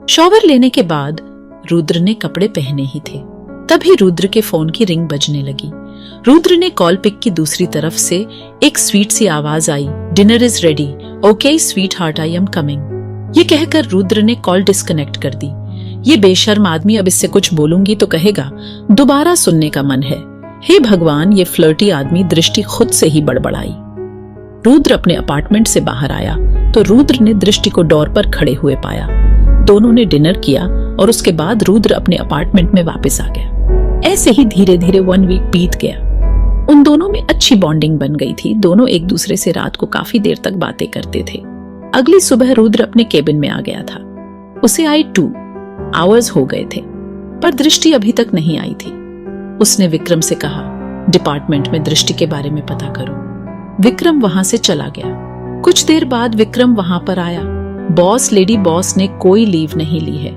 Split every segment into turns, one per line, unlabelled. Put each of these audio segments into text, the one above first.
Shower लेने के बाद रुद्र ने कपड़े पहने ही थे, तभी रुद्र के फोन की रिंग बजने लगी। रुद्र ने कॉल पिक की दूसरी तरफ से एक स्वीट सी आवाज आई, dinner is ready, okay sweetheart I am coming. ये कहकर रुद्र ने कॉल डिस्कनेक्ट कर दी। ये बेशर्म आदमी, अब इससे कुछ बोलूंगी तो कहेगा दोबारा सुनने का मन है। हे भगवान, ये फ्लर्टी आदमी, दृष्टि खुद से ही बड़बड़ाई। रुद्र अपने अपार्टमेंट से बाहर आया तो रुद्र ने दृष्टि को डोर पर खड़े हुए पाया। दोनों ने डिनर किया और उसके बाद रुद्र अपने अपार्टमेंट में वापस आ गया। ऐसे ही धीरे धीरे 1 वीक बीत गया। उन दोनों में अच्छी बॉन्डिंग बन गई थी। दोनों एक दूसरे से रात को काफी देर तक बातें करते थे। अगली सुबह रुद्र अपने केबिन में आ गया था। उसे आए 2 आवर्स हो गए थे, पर दृष्टि अभी तक नहीं आई थी। उसने विक्रम से कहा, डिपार्टमेंट में दृष्टि के बारे में पता करो। विक्रम वहां से चला गया। कुछ देर बाद विक्रम वहां पर आया। बॉस, लेडी बॉस ने कोई लीव नहीं ली है।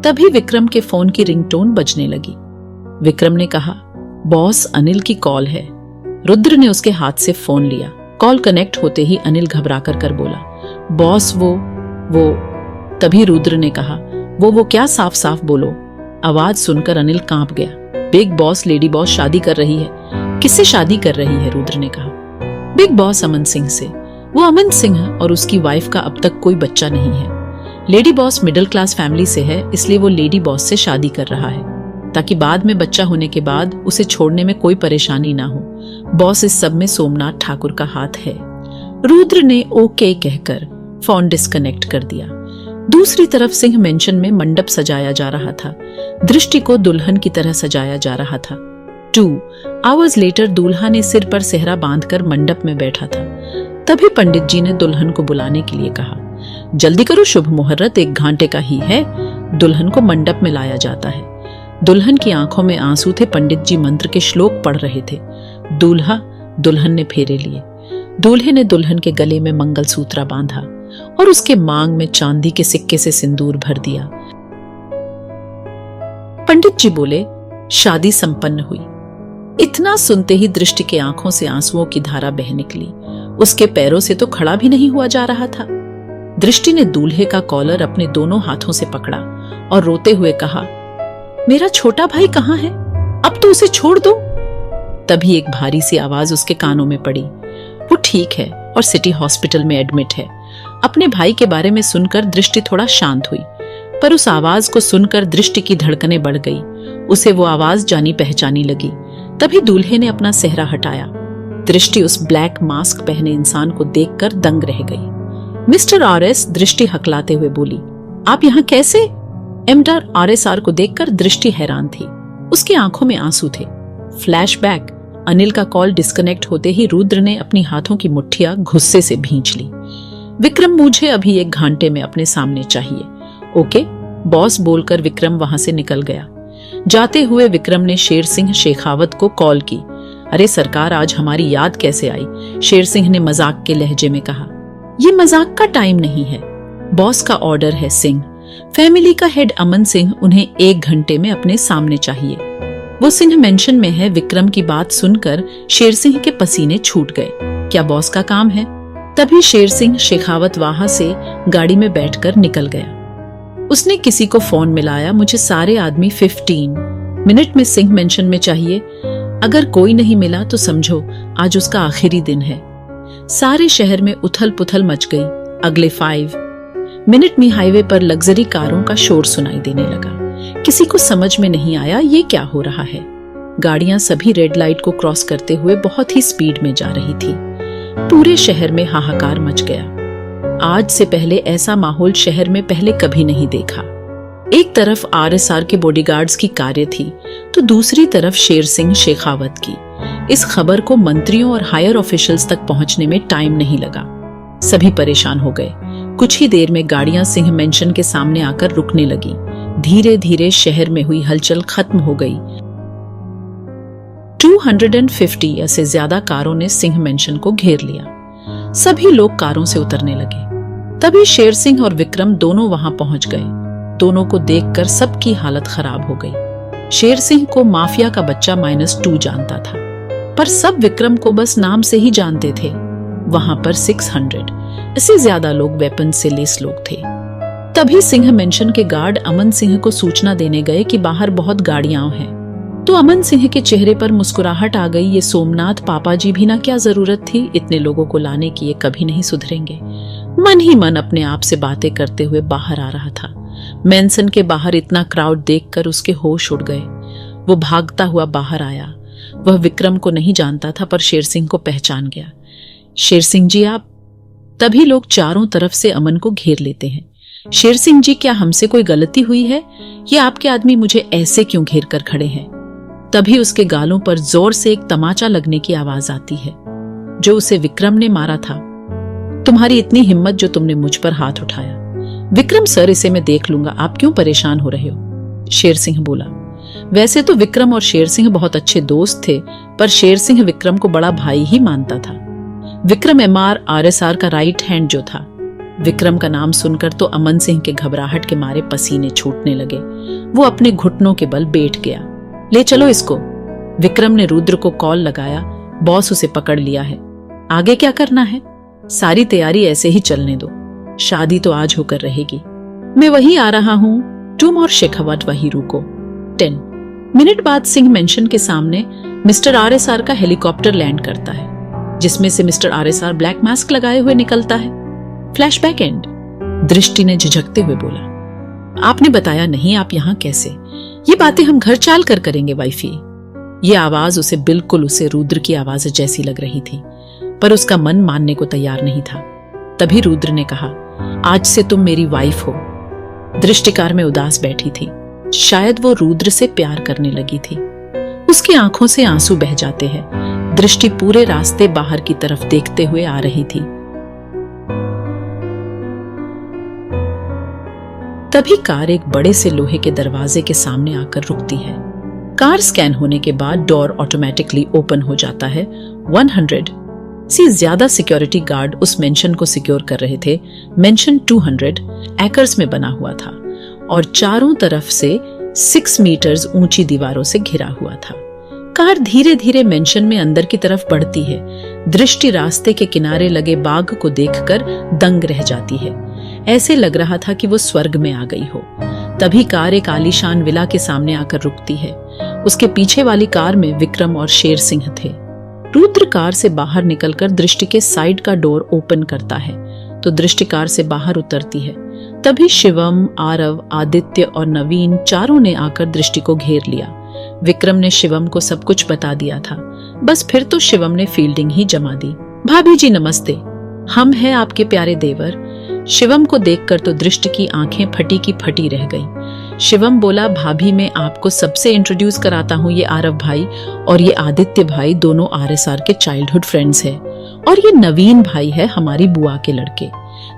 तभी विक्रम के फोन की रिंगटोन बजने लगी। विक्रम ने कहा, बॉस, अनिल की कॉल है। रुद्र ने उसके हाथ से फोन लिया। कॉल कनेक्ट होते ही अनिल घबरा कर बोला, बॉस वो। तभी रुद्र ने कहा, वो क्या, साफ साफ बोलो। आवाज सुनकर अनिल कांप गया। बिग बॉस, लेडी बॉस शादी कर रही है। किससे शादी कर रही है? रुद्र ने कहा। बिग बॉस अमन सिंह से। वो अमन सिंह है और उसकी वाइफ का अब तक कोई बच्चा नहीं है। Lady boss middle class family से है, इसलिए वो लेडी बॉस से शादी कर रहा है ताकि बाद में बच्चा होने के बाद उसे छोड़ने में कोई परेशानी ना हो। बॉस, इस सब में सोमनाथ ठाकुर का हाथ है। रुद्र ने ओके कहकर फोन डिस्कनेक्ट कर दिया। दूसरी तरफ सिंह मेंशन में मंडप सजाया जा रहा था। दृष्टि को दुल्हन की तरह सजाया जा रहा था। 2 आवर्स लेटर दूल्हा ने सिर पर सेहरा बांधकर मंडप में बैठा था। तभी पंडित जी ने दुल्हन को बुलाने के लिए कहा, जल्दी करो, शुभ मुहूर्त 1 घंटे का ही है। दुल्हन को मंडप में लाया जाता है। दुल्हन की आंखों में आंसू थे। पंडित जी मंत्र के श्लोक पढ़ रहे थे। दुल्हन ने फेरे लिए। दूल्हे ने दुल्हन के गले में मंगलसूत्र बांधा और उसके मांग में चांदी के सिक्के से सिंदूर भर दिया। पंडित जी बोले, शादी संपन्न हुई। इतना सुनते ही दृष्टि के आंखों से आंसुओं की धारा बह निकली। उसके पैरों से तो खड़ा भी नहीं हुआ जा रहा था। दृष्टि ने दूल्हे का कॉलर अपने दोनों हाथों से पकड़ा और रोते हुए कहा, मेरा छोटा भाई कहाँ है? अब तो उसे छोड़ दो। तभी एक भारी सी आवाज उसके कानों में पड़ी। वो ठीक है और सिटी हॉस्पिटल में एडमिट है। अपने भाई के बारे में सुनकर दृष्टि थोड़ा शांत हुई, पर उस आवाज को सुनकर दृष्टि की धड़कनें बढ़ गई। उसे वो आवाज जानी पहचानी लगी। तभी दूल्हे ने अपना सेहरा हटाया। दृष्टि उस ब्लैक मास्क पहने इंसान को देखकर दंग रह गई। मिस्टर आरएस, दृष्टि हकलाते हुए बोली, आप यहाँ कैसे? एमडर आरएसआर को देखकर दृष्टि हैरान थी। उसकी आंखों में आंसू थे। फ्लैशबैक, अनिल का कॉल डिस्कनेक्ट होते ही रुद्र ने अपनी हाथों की मुट्ठियां गुस्से से भींच ली। विक्रम, मुझे अभी 1 घंटे में अपने सामने चाहिए। ओके बॉस बोलकर विक्रम वहां से निकल गया। जाते हुए विक्रम ने शेर सिंह शेखावत को कॉल की। अरे सरकार, आज हमारी याद कैसे आई? शेर सिंह ने मजाक के लहजे में कहा। ये मजाक का टाइम नहीं है, बॉस का ऑर्डर है सिंह। फैमिली का हेड अमन सिंह उन्हें 1 घंटे में अपने सामने चाहिए। वो सिंह मेंशन में है। विक्रम की बात सुनकर शेर सिंह के पसीने छूट गए। क्या बॉस का काम है? तभी शेर सिंह शेखावत वहां से गाड़ी में बैठकर निकल गया। उसने किसी को फोन मिलाया। मुझे सारे आदमी 15 मिनट में सिंह मेंशन में चाहिए। अगर कोई नहीं मिला तो समझो आज उसका आखिरी दिन है। सारे शहर में उथल पुथल मच गई। अगले 5 मिनट में हाईवे पर लग्जरी कारों का शोर सुनाई देने लगा। किसी को समझ में नहीं आया ये क्या हो रहा है। गाड़ियां सभी रेड लाइट को क्रॉस करते हुए बहुत ही स्पीड में जा रही थी। पूरे शहर में हाहाकार मच गया। आज से पहले ऐसा माहौल शहर में पहले कभी नहीं देखा। एक तरफ आरएसआर के बॉडीगार्ड्स की कारें थी तो दूसरी तरफ शेर सिंह शेखावत की। इस खबर को मंत्रियों और हायर ऑफिशियल्स तक पहुंचने में टाइम नहीं लगा। सभी परेशान हो गए। कुछ ही देर में गाड़ियां सिंह मेंशन के सामने आकर रुकने लगी। धीरे धीरे शहर में हुई हलचल खत्म हो गई। 250 या से ज्यादा कारों ने सिंह मेंशन को घेर लिया। सभी लोग कारों से उतरने लगे। तभी शेर सिंह और विक्रम दोनों वहां पहुंच गए। दोनों को देखकर सबकी हालत खराब हो गई। शेर सिंह को माफिया का बच्चा -2 जानता था, पर सब विक्रम को बस नाम से ही जानते थे। वहां पर 600 इससे ज्यादा लोग वेपन से लेस लोग थे। तभी सिंह मेंशन के गार्ड अमन सिंह को सूचना देने गए कि बाहर बहुत गाड़ियां हैं। तो अमन सिंह के चेहरे पर मुस्कुराहट आ गई। ये सोमनाथ पापा जी भी ना, क्या जरूरत थी इतने लोगों को लाने की, ये कभी नहीं सुधरेंगे। मन ही मन अपने आप से बातें करते हुए बाहर आ रहा था। मेंशन के बाहर इतना क्राउड देखकर उसके होश उड़ गए। वो भागता हुआ बाहर आया। वह विक्रम को नहीं जानता था, पर शेर सिंह को पहचान गया। शेर सिंह जी आप? तभी लोग चारों तरफ से अमन को घेर लेते हैं। शेर सिंह जी, क्या हमसे कोई गलती हुई है? ये आपके आदमी मुझे ऐसे क्यों घेर कर खड़े हैं? तभी उसके गालों पर जोर से एक तमाचा लगने की आवाज आती है, जो उसे विक्रम ने मारा था। तुम्हारी इतनी हिम्मत जो तुमने मुझ पर हाथ उठाया। विक्रम सर, इसे मैं देख लूंगा, आप क्यों परेशान हो रहे हो? शेर सिंह बोला। वैसे तो विक्रम और शेर सिंह बहुत अच्छे दोस्त थे, पर शेर सिंह विक्रम को बड़ा भाई ही मानता था। विक्रम MR/RSR का राइट हैंड जो था। विक्रम का नाम सुनकर तो अमन सिंह के घबराहट के मारे पसीने छूटने लगे। वो अपने घुटनों के बल बैठ गया। ले चलो इसको। विक्रम ने रुद्र को कॉल लगाया। बॉस उसे पकड़ लिया है। आगे क्या करना है? सारी तैयारी ऐसे ही चलने दो। शादी तो आज होकर रहेगी। मैं वहीं आ रहा हूं, तुम और शेखावत वहीं रुको। 10 मिनट बाद सिंह मेंशन के सामने मिस्टर RSR का हेलीकॉप्टर लैंड करता है, जिसमें से मिस्टर RSR ब्लैक मास्क लगाए हुए निकलता है। Flashback and. दृष्टि ने झिझकते हुए बोला, आपने बताया नहीं, आप यहाँ कैसे? ये बातें हम घर चाल कर करेंगे वाइफी। ये आवाज उसे बिल्कुल उसे रुद्र की आवाज जैसी लग रही थी, पर उसका मन मानने को तैयार नहीं था। तभी रुद्र ने कहा, आज से तुम मेरी वाइफ हो। दृष्टि कार में उदास बैठी थी। शायद वो रुद्र से प्यार करने लगी थी। उसकी आंखों से आंसू बह जाते हैं। दृष्टि पूरे रास्ते बाहर की तरफ देखते हुए आ रही थी। तभी कार एक बड़े से लोहे के दरवाजे के सामने आकर रुकती है। कार स्कैन होने के बाद डोर ऑटोमेटिकली ओपन हो जाता है। 100 से ज्यादा सिक्योरिटी गार्ड उस मेंशन को सिक्योर कर रहे थे। मेंशन 200 एकर्स में बना हुआ था और चारों तरफ से 6 मीटर्स ऊंची दीवारों से घिरा हुआ था। कार धीरे धीरे मेंशन में अंदर की तरफ बढ़ती है। दृष्टि रास्ते के किनारे लगे बाग को देखकर दंग रह जाती है। ऐसे लग रहा था कि वो स्वर्ग में आ गई हो। तभी कार एक आलीशान विला के सामने आकर रुकती है। उसके पीछे वाली कार में विक्रम और शेर सिंह थे। रुद्र कार से बाहर निकलकर दृष्टि के साइड का डोर ओपन करता है, तो दृष्टि कार से बाहर उतरती है। तभी शिवम, आरव, आदित्य और नवीन चारों ने आकर दृष्टि को घेर लिया। विक्रम ने शिवम को सब कुछ बता दिया था। बस फिर तो शिवम ने फील्डिंग ही जमा दी। भाभी जी नमस्ते, हम हैं आपके प्यारे देवर। शिवम को देखकर तो दृष्टि की आंखें फटी की फटी रह गईं। शिवम बोला, भाभी मैं आपको सबसे इंट्रोड्यूस कराता हूँ, ये आरव भाई और ये आदित्य भाई दोनों RSR के चाइल्डहुड फ्रेंड्स हैं, और ये नवीन भाई है हमारी बुआ के लड़के।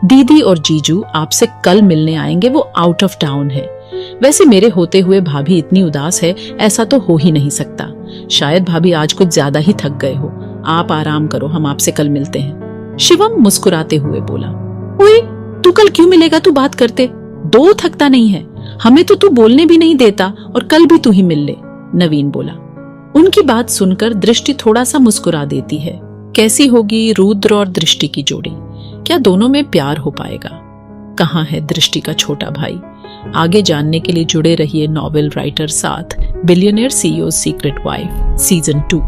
दीदी और जीजू आपसे कल मिलने आएंगे, वो आउट ऑफ टाउन है। वैसे मेरे होते हुए भाभी इतनी उदास है, ऐसा तो हो ही नहीं सकता। शायद भाभी आज कुछ ज्यादा ही थक गए हो। आप आराम करो, हम आपसे कल मिलते हैं। शिवम मुस्कुराते हुए बोला, ओए तू कल क्यों मिलेगा? तू बात करते दो थकता नहीं है। हमें तो तू बोलने भी नहीं देता और कल भी तू ही मिल ले। नवीन बोला। उनकी बात सुनकर दृष्टि थोड़ा सा मुस्कुरा देती है। कैसी होगी रुद्र और दृष्टि की जोड़ी? क्या दोनों में प्यार हो पाएगा? कहाँ है दृष्टि का छोटा भाई? आगे जानने के लिए जुड़े रहिए नॉवेल राइटर साथ billionaire CEO secret wife season 2।